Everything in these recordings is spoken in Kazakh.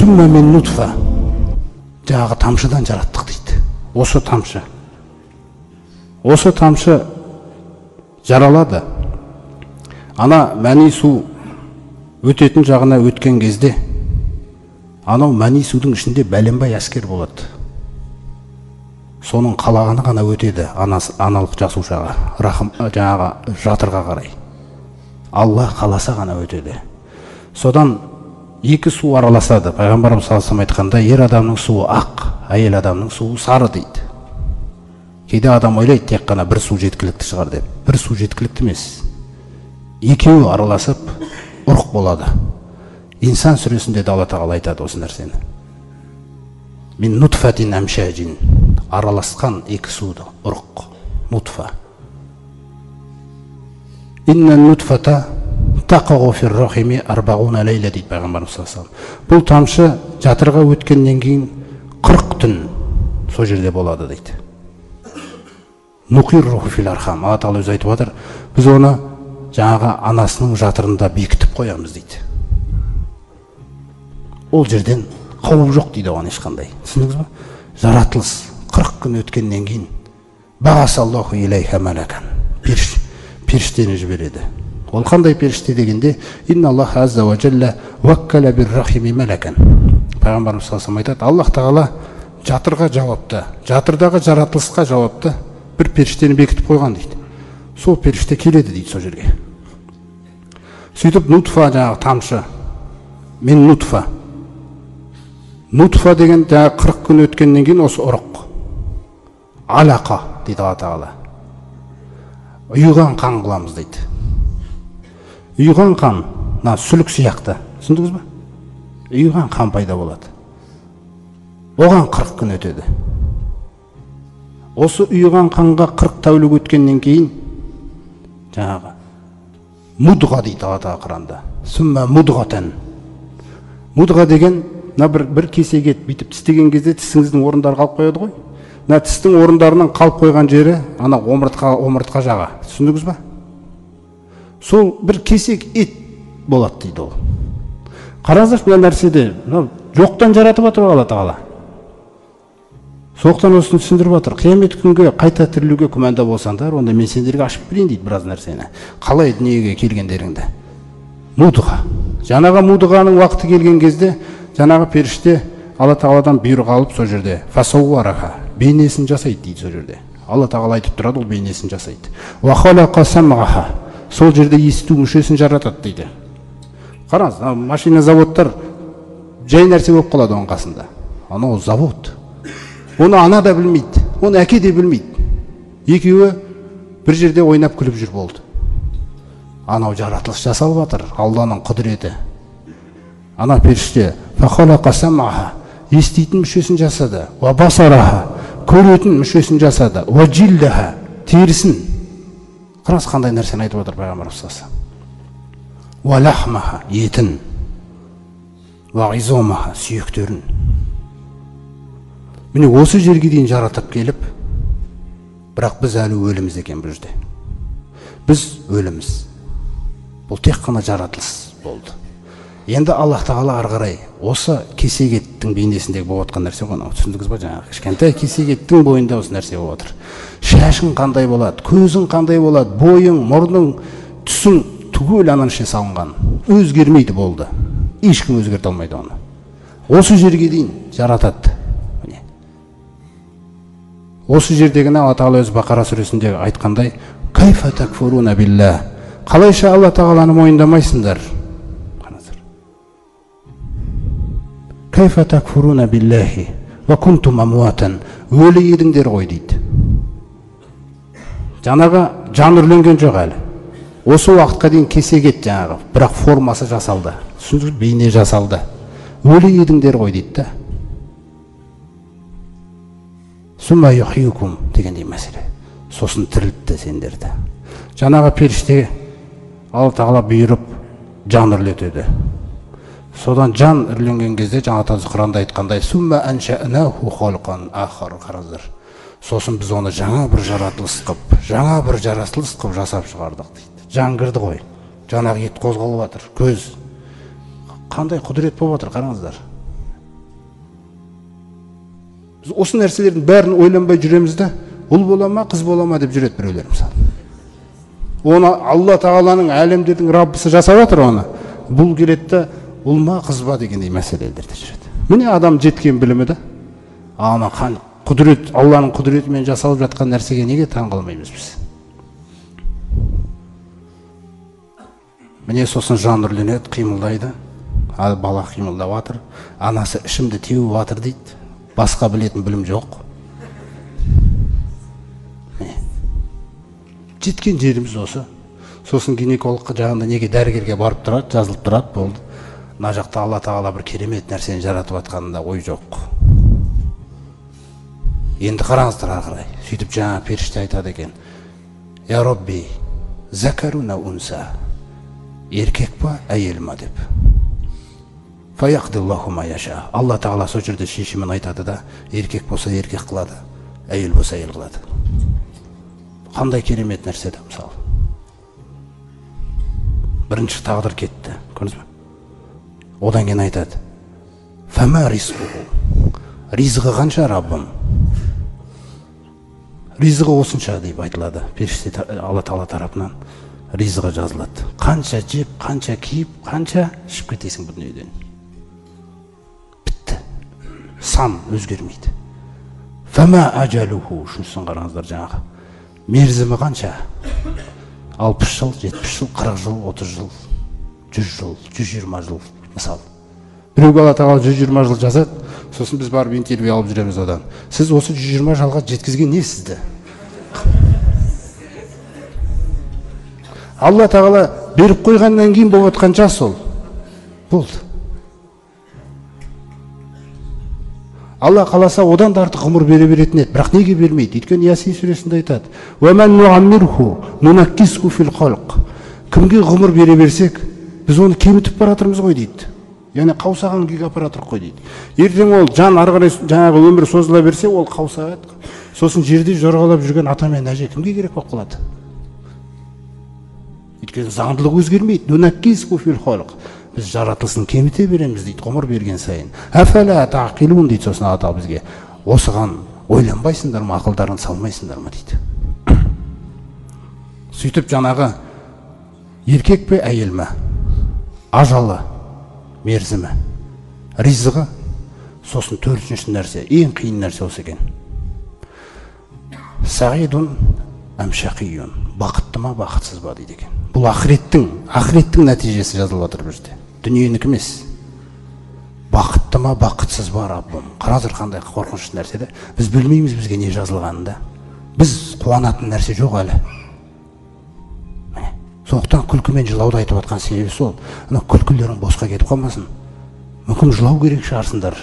Сүммә мен нутфа, жаңағы тамшыдан жараттық дейді. Осы тамшы жаралады. Ана мәни су өтетін жағына өткен кезде, анау мәни судың ішінде бәленбай әскер болады. Соның қалағаны ғана өтеді аналық жасушаға, жаңағы жатырға қарай. Алла қаласа ғана өтеді. Содан екі су араласады. Пайғамбарымыз саллаллаху алейхи вассалам айтқанда, ер адамның суы ақ, әйел адамның суы сары дейді. Кейде адам ойлайды, тек қана бір су жеткілікті шығар деп. Бір су жеткілікті емес. Екеуі араласып ұрық болады. Инсан сүресінде Алла тағала айтады осы нәрсені. Мин нутфатин амшажин, араласқан екі суды, ұрық, нутфа. Инна нутфата тақағу фир рахими арбағуна лейла дейді Пайғамбарымыз саллаллаху алейхи вассалам. Бұл тамшы жатырға өткеннен кейін 40 түн сол жерде болады дейді. Нуқирруху фил архам. Алла тағала өзі айтып отыр, біз оны жаңағы анасының жатырында бекітіп қоямыз дейді. Ол жерден қауіп жоқ дейді оған ешқандай. Түсіндіңіз ба? Жаратылыс 40 күн өткеннен кейін бағасаллаху илайха малакан, періштені жібереді. Ол қандай періште дегенде, инна Аллах азза ва джалла ваккала бир рахими малакан. Пайғамбарымыз саллаллаху алейхи вассалам айтады, Аллах тағала жатырға жауапты, жатырдағы жаратылысқа жауапты бір періштені бекітіп қойған дейді. Сол періште келеді дейді сол жерге. Сөйтіп нутфа, жаңағы тамшы, мен нутфа. Нутфа деген жаңағы 40 күн өткеннен кейін осы ұрық. Алақа дейді Алла тағала. Ұйыған қан қыламыз дейді. Ұйыған қан, сүлік сияқты. Түсіндіңіз ба? Ұйыған қан пайда болады. Оған 40 күн өтеді. Осы ұйыған қанға 40 тәулік өткеннен кейін жаңағы мудға дейді Алла тағала Құранда. Сүммә мудғатан. Мудға деген бір кесек ет бүйтіп тістеген кезде тісіңіздің орындары қалып қояды ғой. Тістің орындарынан қалып қойған жері ана омыртқа жағы. Түсіндіңіз ба? Сол бір кесек ет болады дейді ол. Қараңыздаршы, бұл нәрседе жоқтан жаратып отыр Алла тағала. Соқтан осыны түсіндіріп отыр. Қиямет күнге қайта тірілуге күмәнда болсаңдар, онда мен сендерге ашып берейін дейді біраз нәрсені. Қалай дүниеге келгендеріңді. Мудға. Жаңағы мудғаның уақыты келген кезде, жаңағы періште Алла тағаладан бұйрық алып сол жерде фасауараха, бейнесін жасайды дейді сол жерде. Алла тағала айтып тұрады, ол бейнесін жасайды. Ва халақа самғаха, сол жерде есту мүшесін жаратады дейді. Қараңыз, машина заводтар жай нәрсе болып қалады оның қасында. Анау завод. Оны ана да білмейді, оны әке де білмейді. Екеуі бір жерде ойнап күліп жүр болды. Анау жаратылыс жасалып жатыр, Алланың құдіреті. Ана періште фахалақа самғаха, еститін мүшесін жасады. Ва басараха, көретін мүшесін жасады. Ва джилдаха, терісін. Қараңыз қандай нәрсені айтып отыр Пайғамбарымыз саллаллаху алейхи вассалам. Ва лахмаха, етін. Ва изомаха, сүйектерін. Міне осы жерге дейін жаратып келіп, бірақ біз әлі өліміз екен бұл жерде. Біз өліміз. Бұл тек қана жаратылыс болды. Енді Аллах тағала ары қарай осы кесек еттің бейнесіндегі болып отқан нәрсе ғой. Түсіндіңіз ба, жаңағы кішкентай кесек еттің бойында осы нәрсе болып отыр. Шашың қандай болады, көзің қандай болады, бойың, мұрның, түсің түгел ананың ішіне салынған. Өзгермейді болды. Ешкім өзгерте алмайды оны. Осы жерге дейін жаратады. Осы жердегіне Алла тағала өз Бақара сүресінде айтқандай, кайфа такфуруна билла, қалайша Алла тағаланы мойындамайсыңдар. Кайфа такфуруна биллахи ва кунтум амуатан, өлі едіңдер ғой дейді. Жаңағы жан үрленген жоқ әлі. Осы уақытқа дейін кесек ет жаңағы, бірақ формасы жасалды. Түсіндіңіз, бейне жасалды. Өлі едіңдер ғой дейді. Сумма юхйюкум дегендей мәселе. Сосын тірілтті сендерді. Жаңағы періште Алла тағала бұйырып жан үрлетеді. Содан жан үрленген кезде жаңа Құранда айтқандай сумма анша'наху халқан ахар, қараңыздар. Сосын біз оны жаңа бір жаратылыс қып жасап шығардық дейді. Жан кірді ғой. Жаңағы ет қозғалып жатыр, көз. Қандай құдірет болып жатыр, қараңыздар. Біз осы нәрселердің бәрін ойланбай жүреміз да, ұл бола ма, қыз бола ма деп жүреді біреулер мысалы. Оны Алла Тағаланың әлемдердің Раббысы жасап жатыр оны. Бұл келеді да, ұл ма, қыз ба дегендей мәселелерде жүреді. Міне адам жеткен білімі да. Ана құдірет, Алланың құдіретімен жасалып жатқан нәрсеге неге таң қалмаймыз біз? Міне сосын жан үрленеді, қимылдайды. Бала қимылдап жатыр. Анасы ішімді теуіп жатыр дейді. Басқа білетін білім жоқ. Жеткен жеріміз осы. Сосын гинекологқа жағында неге дәрігерге барып тұрады, жазылып тұрады, болды. Мына жақта Алла Тағала бір керемет нәрсені жаратып жатқанында ой жоқ. Енді қараңыздар ары қарай. Сөйтіп жаңа періште айтады екен. Я Робби, закаруна унса. Еркек па, әйел ма деп. Фаяқдиллаху ма яша. Алла Тағала сол жерде шешімін айтады да, еркек болса еркек қылады, әйел болса әйел қылады. Қандай керемет нәрсе де мысалы. Бірінші тағдыр кетті, көрдіңіз бе? Одан кейін айтады. Фама ризқуху. Ризығы қанша Раббым? Ризығы осынша деп айтылады. Періште Алла Тағала тарапынан ризығы жазылады. Қанша жеп, қанша киіп, қанша ішіп кетесің бұл дүниеден. Бітті. Сан өзгермейді. Фама ажалуху. Шынсын қараңыздар жаңағы. Мерзімі қанша? 60 жыл, 70 жыл, 40 жыл, 30 жыл, 100 жыл, 120 жыл, мысалы. Біреуге Алла Тағала 120 жыл жазады, сосын біз барып интервью алып жүреміз одан. Сіз осы 120 жылға жеткізген не сізді? Алла Тағала беріп қойғаннан кейін болып отқан жас ол. Болды. Алла қаласа одан да артық ғұмыр бере беретін еді, бірақ неге бермейді? Өйткені Ясин сүресінде айтады: "Уәмән нуаммирху нунаккисху фил халқ." Кімге ғұмыр бере берсек, біз оны кемітіп бара жатырмыз ғой дейді. Яғни қаусаған күйге апара жатырмыз ғой дейді. Ертең ол жан ары қарай жаңағы өмір созыла берсе, ол қаусаған. Сосын жерде жорғалап жүрген ата мен әже кімге керек болып қалады? Өйткені заңдылық өзгермейді. Нунаккисху фил халқ. Біз жаратылысын кеміте береміз дейді, ғұмыр берген сайын. Афәлә тағқилун дейді сосын ата бізге. Осыған ойланбайсыңдар ма, ақылдарын салмайсыңдар ма дейді. Сөйтіп жаңағы еркек пе, әйел ме? Ажалы, мерзімі, ризығы, сосын төртінші нәрсе, ең қиын нәрсе осы екен. Сағидун әмшақиюн. Бақытты ма, бақытсыз ба дейді екен. Бұл ақыреттің нәтижесі жазылып жатыр бізде. Дүниенікі емес. Бақытты ма, бақытсыз ба Раббым? Қараңыздар қандай қорқынышты нәрсе де. Біз білмейміз бізге не жазылғанында. Біз қуанатын нәрсе жоқ әлі. Сондықтан күлкімен жылауды айтып жатқан себебі сол. Ана күлкілерің босқа кетіп қалмасын. Мүмкін жылау керек шығарсыңдар.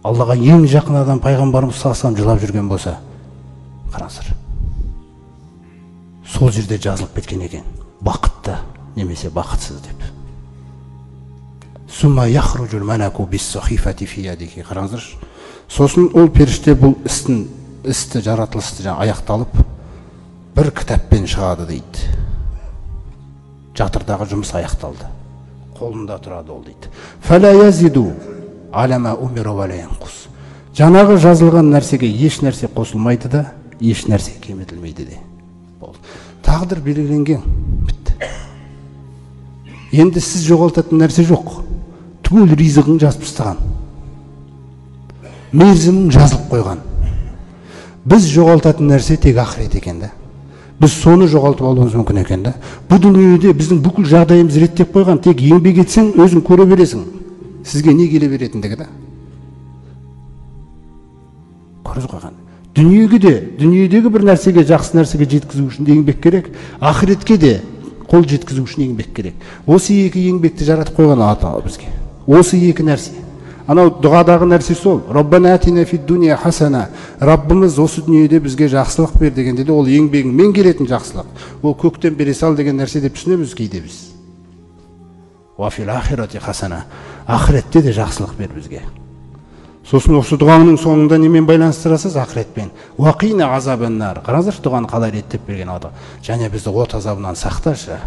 Аллаға ең жақын адам пайғамбарымыз салсам жылап жүрген болса, қараңыздар. Сол жерде жазылып кеткен екен. Бақытты немесе бақытсыз деп. Сумма яхруджул малаку бис-сахифати фи ядихи. Қараңыздар. Сосын ол періште бұл істі жаратылысты аяқталып бір кітаппен шығады дейді. Жатырдағы жұмыс аяқталды. Қолында тұрады ол дейді. Фала язиду алама умира ва ла янқус. Жаңағы жазылған нәрсеге еш нәрсе қосылмайды да, еш нәрсе кемітілмейді де. Тағдыр белгіленген, бітті. Енді сіз жоғалтатын нәрсе жоқ. Түгел ризығың жазып тастаған. Мерзімің жазылып қойған. Біз жоғалтатын нәрсе тек ақырет екен да. Біз соны жоғалтып алуымыз мүмкін екен да. Бұл дүниеде біздің бүкіл жағдайымыз реттеп қойған. Тек еңбек етсең, өзің көре бересің. Сізге не келе беретіндігі да. Көріз қойған. Дүниедегі бір нәрсеге, жақсы нәрсеге жеткізу үшін еңбек керек, ақыретке де қол жеткізу үшін еңбек керек. Осы екі еңбекті жаратып қойған Алла Тағала бізге. Осы екі нәрсе. Анау дұғадағы нәрсе сол. Раббана атина фид дуния хасана. Раббымыз осы дүниеде бізге жақсылық бер дегенде де ол еңбегіңмен келетін жақсылық. Ол көктен бере сал деген нәрсе деп түсінеміз кейде біз. Ва фил ахирати хасана. Ақыретте де жақсылық бер бізге. Сосын осы дұғаның соңында немен байланыстырасыз? Ақыретпен. Уақина азабаннар. Қараңыздар дұғаны қалай реттеп берген Алла. Және бізді от азабынан сақташы.